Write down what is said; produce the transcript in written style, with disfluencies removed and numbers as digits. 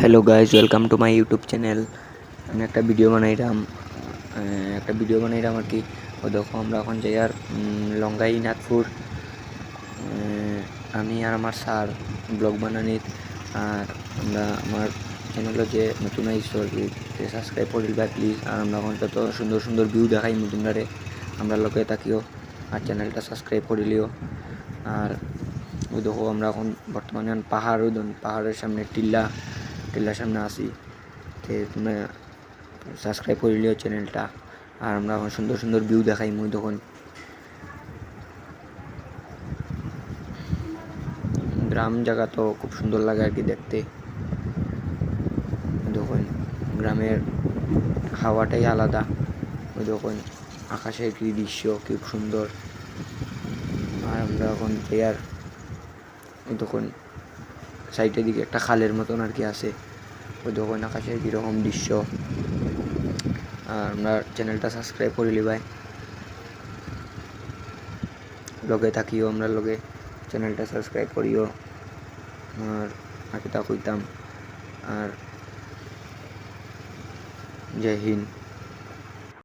Hello guys, welcome to my YouTube channel. আমি একটা video বানাইলাম আর কি। ও দেখো আমরা এখন যাই আর লঙ্গাই নাথপুর। আমি আর আমার স্যার ব্লগ বানানির। আর আমরা আমার চ্যানেলও যে নতুন আইসো আর কি, সাবস্ক্রাইব করিবা প্লিজ। আর আমরা এখন তত সুন্দর সুন্দর ভিউ দেখাই তোমরারে, আমরা লোকে তাকিও আর চ্যানেলটা সাবস্ক্রাইব করিলিও। আর ওই দেখো আমরা এখন বর্তমানে পাহাড়ের সামনে টিল্লার সামনে আসি। তো তোমরা সাবস্ক্রাইব করিলিও চ্যানেলটা। আর আমরা এখন সুন্দর সুন্দর ভিউ দেখাই তখন গ্রাম জায়গা তো খুব সুন্দর লাগে আর কি দেখতে। দেখুন গ্রামের হাওয়াটাই আলাদা। ওই দেখুন আকাশের কি দৃশ্য, খুব সুন্দর। আর আমরা এখন প্লেয়ার ওই তখন সাইডের দিকে একটা খালের মতন আর কি আছে। ওই দেখুন আকাশের কীরকম দৃশ্য। আর আমরা চ্যানেলটা সাবস্ক্রাইব করে লিবাই, লগে থাকিও আমরা লগে চ্যানেলটা সাবস্ক্রাইব করিও। আর আকিতা কইতাম। আর জয় হিন্দ।